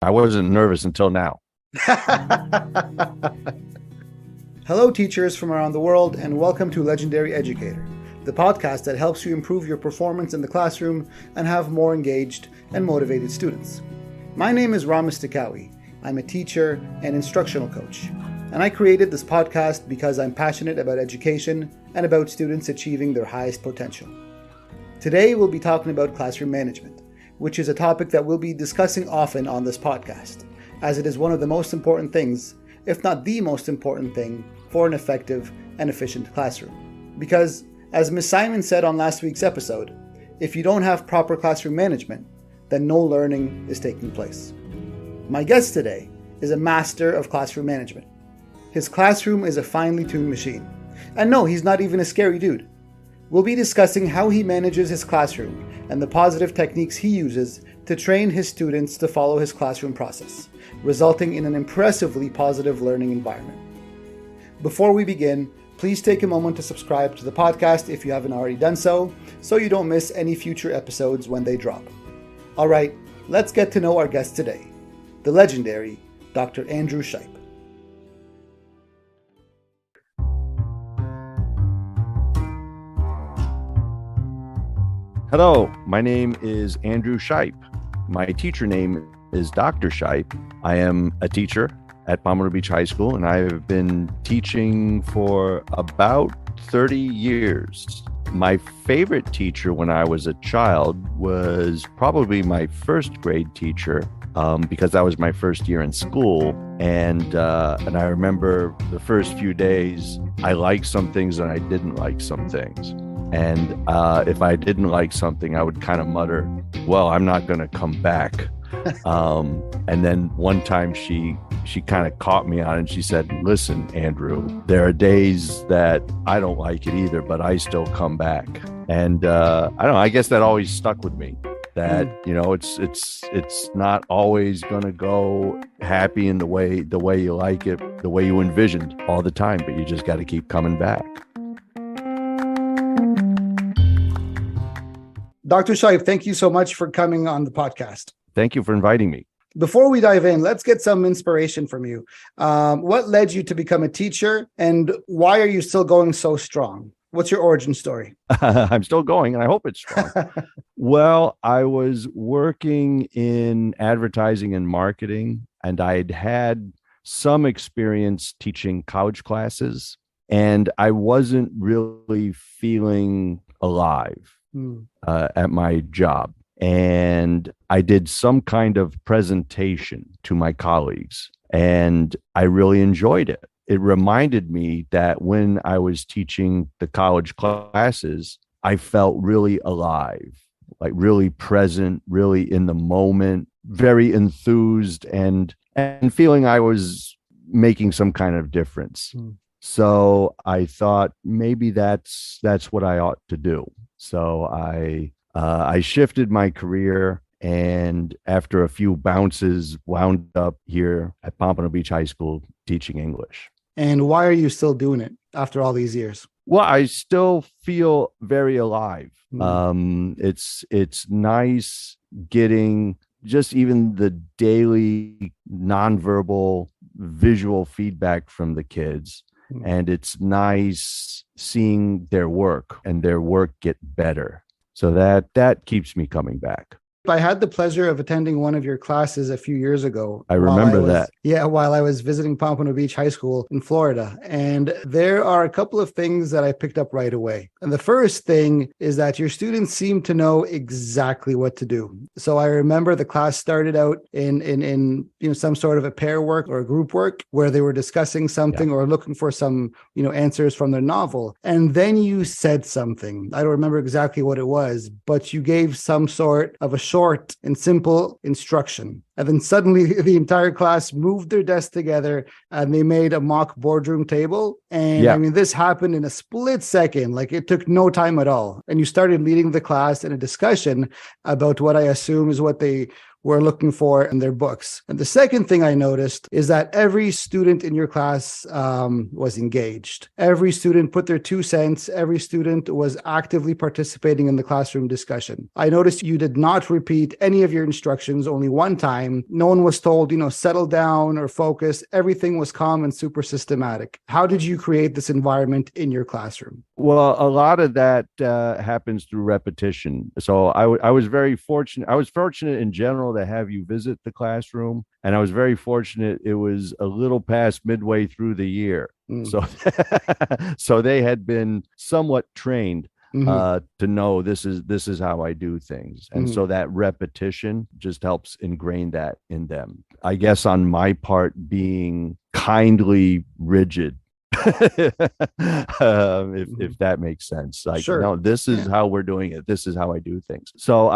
I wasn't nervous until now. Hello, teachers from around the world, and welcome to Legendary Educator, the podcast that helps you improve your performance in the classroom and have more engaged and motivated students. My name is Ramis Takawi. I'm a teacher and instructional coach, and I created this podcast because I'm passionate about education and about students achieving their highest potential. Today, we'll be talking about classroom management, which is a topic that we'll be discussing often on this podcast, as it is one of the most important things, if not the most important thing, for an effective and efficient classroom. Because, as Ms. Simon said on last week's episode, if you don't have proper classroom management, then no learning is taking place. My guest today is a master of classroom management. His classroom is a finely tuned machine. And no, he's not even a scary dude. We'll be discussing how he manages his classroom and the positive techniques he uses to train his students to follow his classroom process, resulting in an impressively positive learning environment. Before we begin, please take a moment to subscribe to the podcast if you haven't already done so you don't miss any future episodes when they drop. All right, let's get to know our guest today, the legendary Dr. Andrew Shipe. Hello, my name is Andrew Shipe. My teacher name is Dr. Shipe. I am a teacher at Pompano Beach High School, and I've been teaching for about 30 years. My favorite teacher when I was a child was probably my first grade teacher, because that was my first year in school. And I remember the first few days, I liked some things and I didn't like some things. And if I didn't like something, I would kind of mutter, well, I'm not going to come back. And then one time she kind of caught me on it and she said, listen, Andrew, there are days that I don't like it either, but I still come back. And I don't know, I guess that always stuck with me, that, you know, it's not always going to go happy in the way you like it, the way you envisioned all the time, but you just got to keep coming back. Dr. Shipe, thank you so much for coming on the podcast. Thank you for inviting me. Before we dive in, let's get some inspiration from you. What led you to become a teacher, and why are you still going so strong? What's your origin story? I'm still going, and I hope it's strong. Well, I was working in advertising and marketing, and I'd had some experience teaching college classes, and I wasn't really feeling alive at my job. And I did some kind of presentation to my colleagues, and I really enjoyed it. It reminded me that when I was teaching the college classes, I felt really alive, like really present, really in the moment, very enthused, and feeling I was making some kind of difference. So I thought maybe that's what I ought to do. So I shifted my career, and after a few bounces, wound up here at Pompano Beach High School teaching English. And why are you still doing it after all these years? Well, I still feel very alive. It's nice getting just even the daily nonverbal visual feedback from the kids. And it's nice seeing their work and their work get better. So that keeps me coming back. I had the pleasure of attending one of your classes a few years ago. I remember that. Yeah, while I was visiting Pompano Beach High School in Florida. And there are a couple of things that I picked up right away. And the first thing is that your students seem to know exactly what to do. So I remember the class started out in some sort of a pair work or a group work where they were discussing something or looking for some, answers from their novel. And then you said something. I don't remember exactly what it was, but you gave some sort of a short and simple instruction. And then suddenly the entire class moved their desks together and they made a mock boardroom table. And I mean, this happened in a split second. Like, it took no time at all. And you started leading the class in a discussion about what I assume is what they were looking for in their books. And the second thing I noticed is that every student in your class was engaged. Every student put their 2 cents. Every student was actively participating in the classroom discussion. I noticed you did not repeat any of your instructions, only one time. No one was told, settle down or focus. Everything was calm and super systematic. How did you create this environment in your classroom? Well, a lot of that happens through repetition. So I was very fortunate. I was fortunate in general to have you visit the classroom. And I was very fortunate. It was a little past midway through the year. So, so they had been somewhat trained to know this is how I do things. And so that repetition just helps ingrain that in them. I guess on my part, being kindly rigid, if that makes sense. Like, sure. No, this is how we're doing it. This is how I do things. So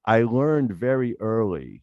I learned very early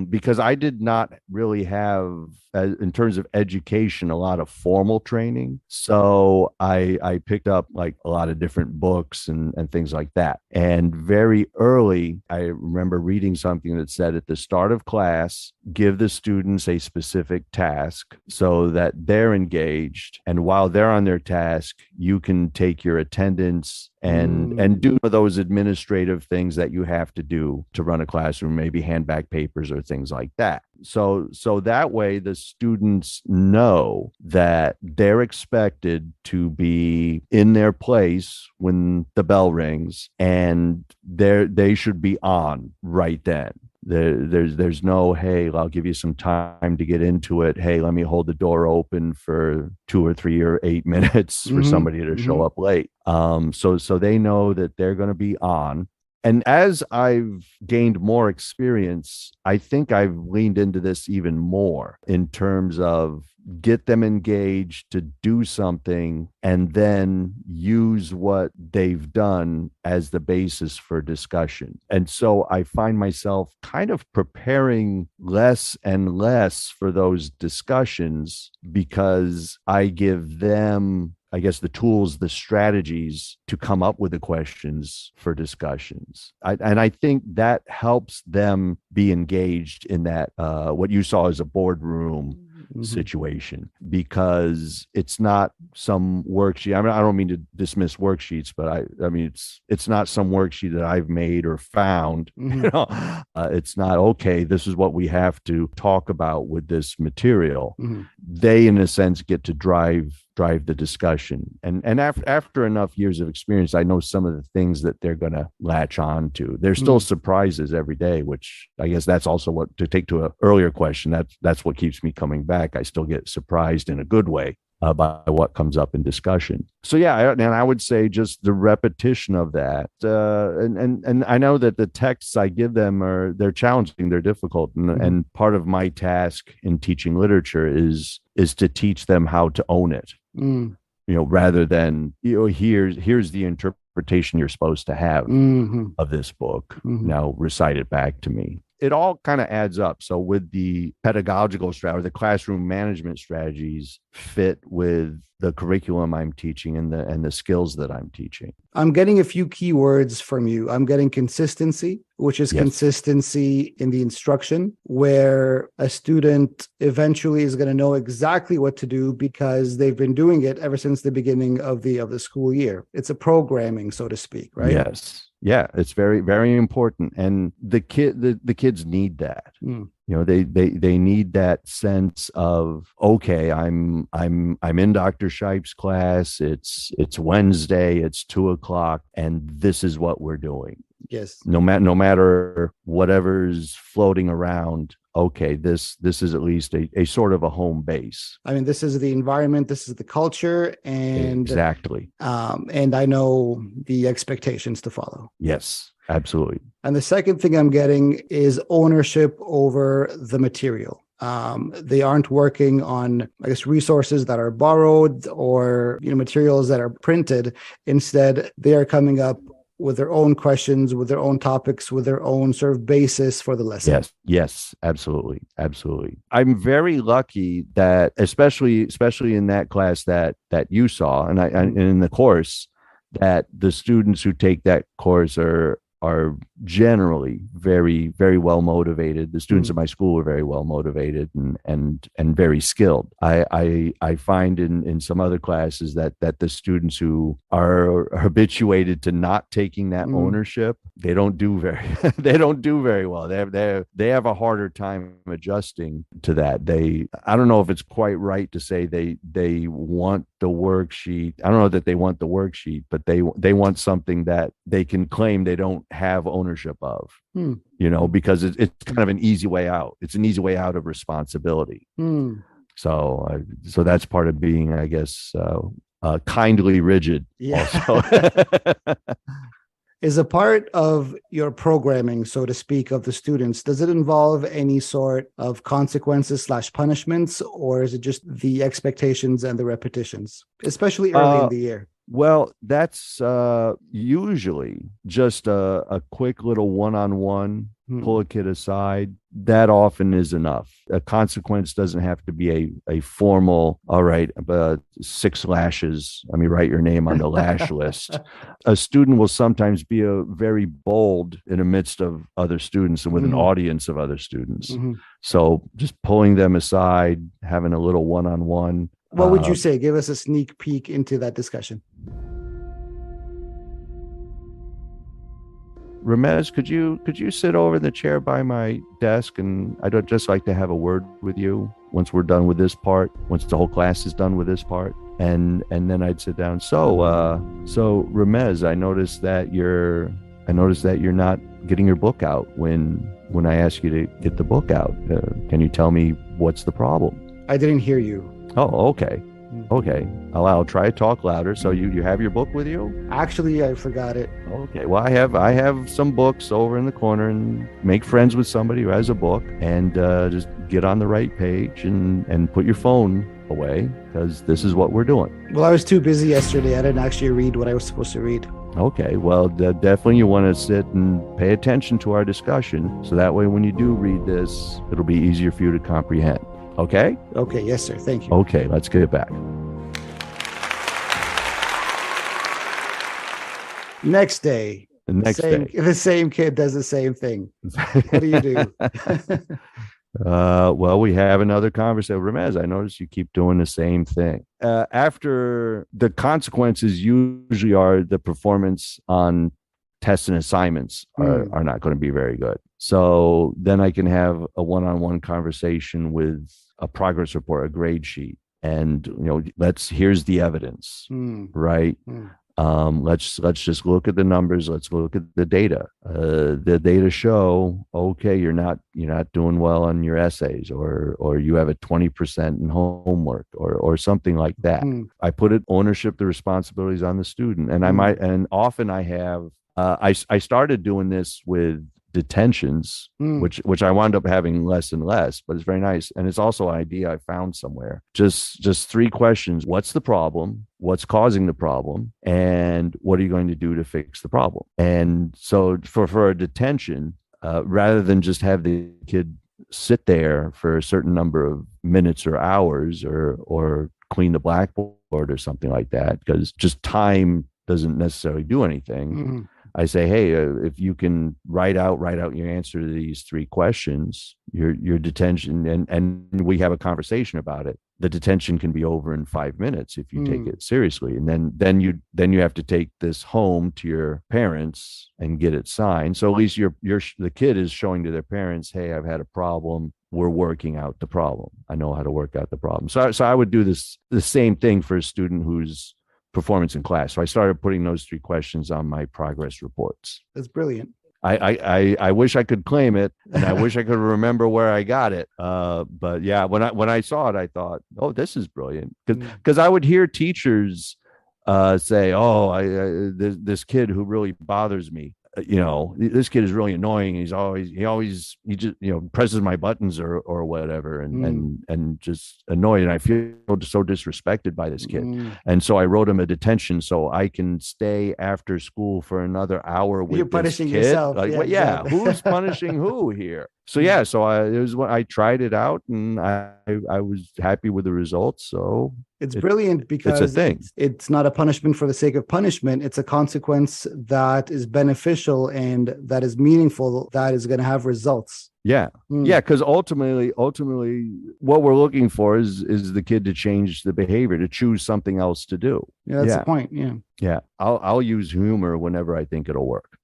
because I did not really have, in terms of education, a lot of formal training. So I picked up like a lot of different books and things like that. And very early, I remember reading something that said at the start of class, give the students a specific task so that they're engaged. And while they're on their task, you can take your attendance and do those administrative things that you have to do to run a classroom, maybe hand back papers or things like that. So that way the students know that they're expected to be in their place when the bell rings, and they should be on right then. There's no, hey, I'll give you some time to get into it. Hey, let me hold the door open for 2 or 3 or 8 minutes for somebody to show up late. So they know that they're going to be on. And as I've gained more experience, I think I've leaned into this even more in terms of get them engaged to do something and then use what they've done as the basis for discussion. And so I find myself kind of preparing less and less for those discussions because I give them, I guess, the tools, the strategies to come up with the questions for discussions. And I think that helps them be engaged in that, what you saw as a boardroom situation, because it's not some worksheet. I mean, I don't mean to dismiss worksheets, but I mean, it's not some worksheet that I've made or found. It's not, okay, this is what we have to talk about with this material. They, in a sense, get to drive the discussion. And after enough years of experience, I know some of the things that they're going to latch on to. There's still surprises every day, which I guess that's also what, to take to an earlier question, that's what keeps me coming back. I still get surprised in a good way by what comes up in discussion. So yeah, and I would say just the repetition of that. And I know that the texts I give them they're challenging, they're difficult. And part of my task in teaching literature is to teach them how to own it. Rather than, here's the interpretation you're supposed to have of this book. Now recite it back to me. It all kind of adds up. So with the pedagogical strategy, the classroom management strategies fit with the curriculum I'm teaching and the skills that I'm teaching. I'm getting a few keywords from you. I'm getting consistency, which is consistency in the instruction, where a student eventually is going to know exactly what to do because they've been doing it ever since the beginning of the school year. It's a programming, so to speak, right? Yes. Yeah, it's very, very important. And the kids need that. They need that sense of, okay, I'm in Dr. Shipe's class. It's Wednesday, it's 2:00, and this is what we're doing. Yes. No matter whatever's floating around. Okay, this is at least a sort of a home base. I mean, this is the environment, this is the culture, and exactly. And I know the expectations to follow. Yes, absolutely. And the second thing I'm getting is ownership over the material. They aren't working on, I guess, resources that are borrowed or materials that are printed. Instead, they are coming up with their own questions, with their own topics, with their own sort of basis for the lesson. Yes, absolutely. I'm very lucky that, especially in that class that you saw, and in the course, that the students who take that course are are generally very, very well motivated. The students in my school are very well motivated and very skilled. I find in some other classes that the students who are habituated to not taking that ownership, they don't do very well. They have a harder time adjusting to that. I don't know if it's quite right to say they want the worksheet. I don't know that they want the worksheet, but they want something that they can claim they don't have ownership of, because it's kind of an easy way out. It's an easy way out of responsibility. So that's part of being, I guess, kindly rigid. Yeah. Also. Is a part of your programming, so to speak, of the students, does it involve any sort of consequences / punishments, or is it just the expectations and the repetitions, especially early in the year? Well, that's usually just a quick little one-on-one, pull a kid aside. That often is enough. A consequence doesn't have to be a formal, all right, 6 lashes. Let me write your name on the lash list. A student will sometimes be very bold in the midst of other students and with an audience of other students. So just pulling them aside, having a little one-on-one. What would you say? Give us a sneak peek into that discussion. Ramez, could you sit over in the chair by my desk, and I'd just like to have a word with you once we're done with this part, once the whole class is done with this part, and then I'd sit down. So Ramez, I noticed that you're not getting your book out when I ask you to get the book out. Can you tell me what's the problem? I didn't hear you. Oh, okay. I'll try to talk louder. So you have your book with you? Actually, I forgot it. Okay. Well, I have some books over in the corner, and make friends with somebody who has a book, and just get on the right page and put your phone away, because this is what we're doing. Well, I was too busy yesterday. I didn't actually read what I was supposed to read. Okay. Well, definitely you want to sit and pay attention to our discussion, so that way when you do read this, it'll be easier for you to comprehend. Okay? Okay, yes, sir. Thank you. Okay, let's get it back. Next day. The same kid does the same thing. What do you do? Well, we have another conversation. Ramez, I notice you keep doing the same thing. After the consequences usually are the performance on tests and assignments are not going to be very good. So then I can have a one-on-one conversation with a progress report, a grade sheet, and here's the evidence, right? Let's just look at the numbers. Let's look at the data. The data show, okay, you're not doing well on your essays, or you have a 20% in homework, or something like that. I put ownership, the responsibilities on the student, and often I have. I started doing this with detentions, which I wound up having less and less, but it's very nice. And it's also an idea I found somewhere. Just 3 questions. What's the problem? What's causing the problem? And what are you going to do to fix the problem? And so for a detention, rather than just have the kid sit there for a certain number of minutes or hours, or clean the blackboard or something like that, because just time doesn't necessarily do anything. I say, hey, if you can write out your answer to these 3 questions, your detention, and we have a conversation about it, the detention can be over in 5 minutes if you take it seriously. And then you have to take this home to your parents and get it signed. So at least the kid is showing to their parents, hey, I've had a problem. We're working out the problem. I know how to work out the problem. So I would do the same thing for a student who's performance in class. So I started putting those 3 questions on my progress reports. That's brilliant. I wish I could claim it, and I wish I could remember where I got it. But yeah, when I saw it, I thought, oh, this is brilliant, because I would hear teachers say, oh, this kid who really bothers me. This kid is really annoying. He just presses my buttons or whatever, and just annoyed. And I feel so disrespected by this kid. And so I wrote him a detention so I can stay after school for another hour with You're punishing this kid. yourself. Exactly. Who's punishing who here? So I tried it out, and I was happy with the results. So It's brilliant because it's a thing. It's not a punishment for the sake of punishment. It's a consequence that is beneficial and that is meaningful, that is going to have results. Yeah. Yeah. Because ultimately, what we're looking for is the kid to change the behavior, to choose something else to do. Yeah, that's the point. Yeah. Yeah. I'll use humor whenever I think it'll work.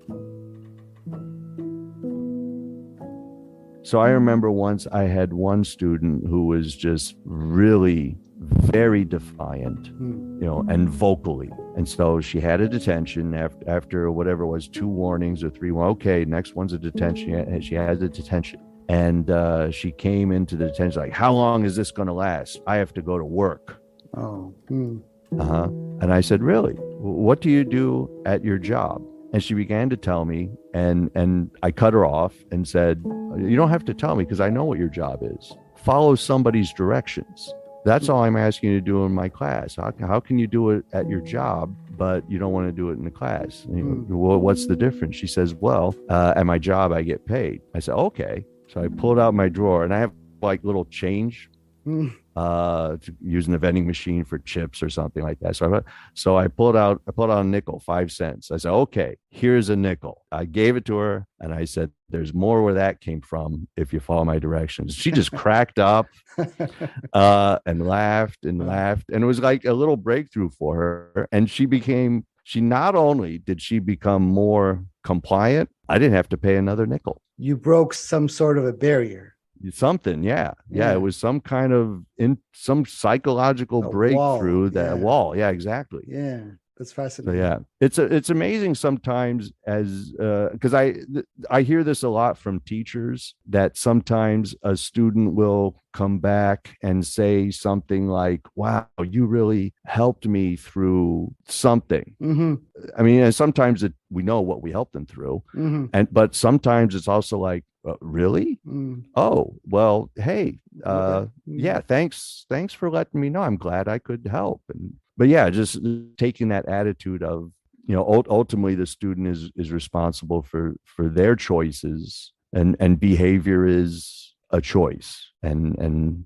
So I remember once I had one student who was just really very defiant, and vocally. And so she had a detention after whatever it was, 2 warnings or 3. Well, okay, next one's a detention. She has a detention. And she came into the detention like, how long is this going to last? I have to go to work. Oh. And I said, really? What do you do at your job? And she began to tell me, and I cut her off and said, you don't have to tell me because I know what your job is. Follow somebody's directions. That's all I'm asking you to do in my class. How can you do it at your job, but you don't want to do it in the class? Well, what's the difference? She says, well, at my job, I get paid. I said, okay. So I pulled out my drawer, and I have like little change using the vending machine for chips or something like that. So I pulled out a nickel, 5 cents. I said, okay, here's a nickel. I gave it to her, and I said, there's more where that came from if you follow my directions. She just cracked up and laughed. And it was like a little breakthrough for her. And she not only did she become more compliant, I didn't have to pay another nickel. You broke some sort of a barrier. Something, yeah. It was some kind of some psychological breakthrough. Wall. Yeah, exactly. Yeah, that's fascinating. So, it's amazing sometimes as because I hear this a lot from teachers, that sometimes a student will come back and say something like, wow, you really helped me through something. I mean, and sometimes we know what we helped them through, but sometimes it's also like, really? Oh, well, hey, thanks for letting me know. I'm glad I could help. But just taking that attitude of, ultimately the student is responsible for their choices, and behavior is a choice, and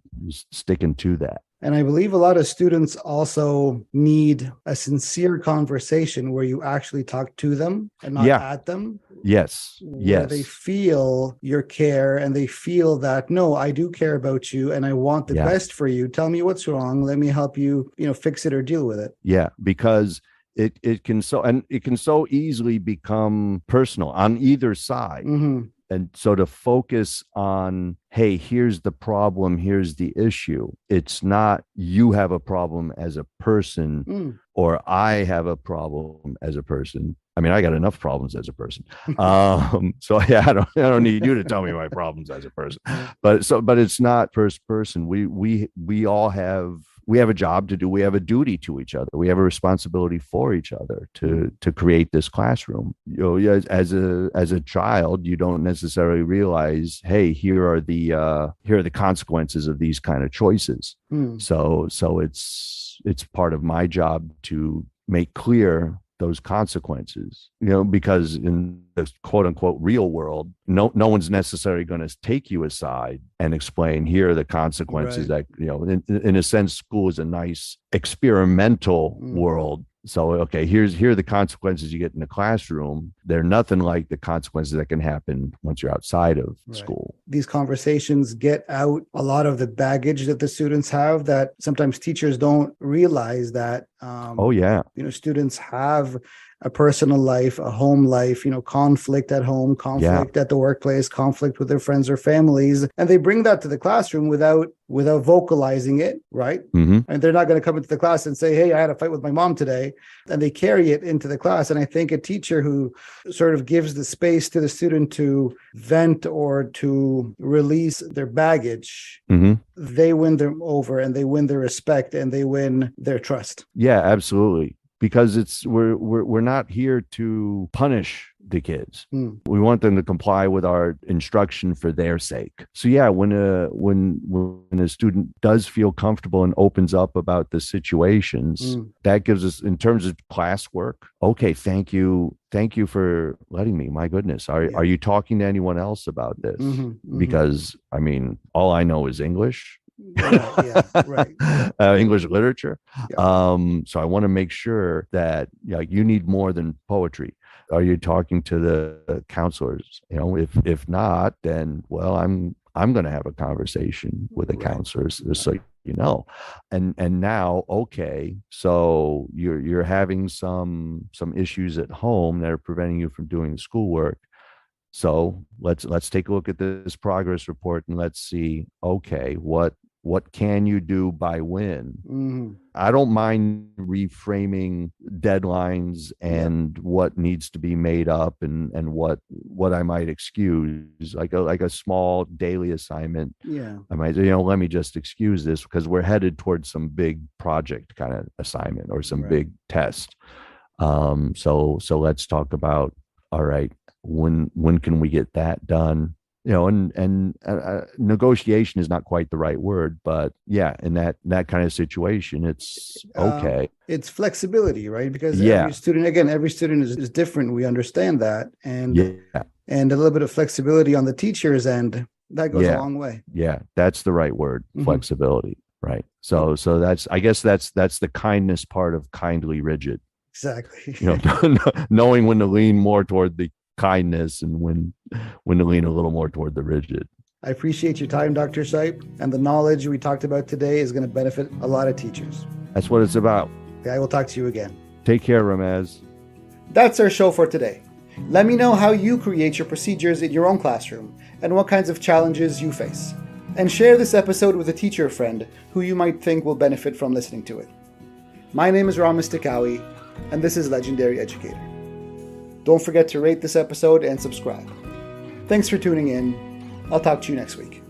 sticking to that. And I believe a lot of students also need a sincere conversation where you actually talk to them and not at them. Yes. Where they feel your care, and they feel that, no, I do care about you and I want the best for you. Tell me what's wrong. Let me help you, fix it or deal with it. Yeah, because it can so easily become personal on either side. And so to focus on, hey, here's the problem, here's the issue. It's not you have a problem as a person or I have a problem as a person. I mean, I got enough problems as a person. So I don't need you to tell me my problems as a person. But it's not first person. We all have a job to do. We have a duty to each other. We have a responsibility for each other to create this classroom. As a child, you don't necessarily realize, hey, here are the consequences of these kind of choices. So it's part of my job to make clear those consequences, because in the quote unquote real world, no one's necessarily going to take you aside and explain, here are the consequences. That, in a sense, school is a nice experimental world. So, okay, here are the consequences you get in the classroom. They're nothing like the consequences that can happen once you're outside of school. These conversations get out a lot of the baggage that the students have, that sometimes teachers don't realize that, students have a personal life, a home life, conflict at home, conflict at the workplace, conflict with their friends or families. And they bring that to the classroom without vocalizing it, right? And they're not going to come into the class and say, hey, I had a fight with my mom today. And they carry it into the class. And I think a teacher who sort of gives the space to the student to vent or to release their baggage, they win them over, and they win their respect, and they win their trust. Yeah, absolutely. Because we're not here to punish the kids. We want them to comply with our instruction for their sake. So when a student does feel comfortable and opens up about the situations, that gives us, in terms of classwork, okay, thank you for letting me. My goodness, are you talking to anyone else about this? Because I mean, all I know is English. Right. English literature. Yeah. So I want to make sure that you need more than poetry. Are you talking to the counselors? If not, then well, I'm going to have a conversation with the counselors, just so you know. And now, okay, so you're having some issues at home that are preventing you from doing the schoolwork. So let's take a look at this progress report and let's see, okay, what can you do by when? Mm-hmm. I don't mind reframing deadlines and what needs to be made up and what I might excuse, like a small daily assignment. Yeah. I might, let me just excuse this because we're headed towards some big project kind of assignment or some big test. So let's talk about, all right, when can we get that done? And negotiation is not quite the right word, but yeah, in that kind of situation, it's okay. It's flexibility, right? Because every student is different. We understand that, and a little bit of flexibility on the teacher's end, that goes a long way. Yeah, that's the right word, flexibility, right? So that's, I guess that's the kindness part of kindly rigid. Exactly. Knowing when to lean more toward the kindness and when to lean a little more toward the rigid. I appreciate your time, Dr. Shipe, and the knowledge we talked about today is going to benefit a lot of teachers. That's what it's about. I will talk to you again. Take care, Ramez. That's our show for today. Let me know how you create your procedures in your own classroom and what kinds of challenges you face. And share this episode with a teacher friend who you might think will benefit from listening to it. My name is Ramis Tikawi, and this is Legendary Educator. Don't forget to rate this episode and subscribe. Thanks for tuning in. I'll talk to you next week.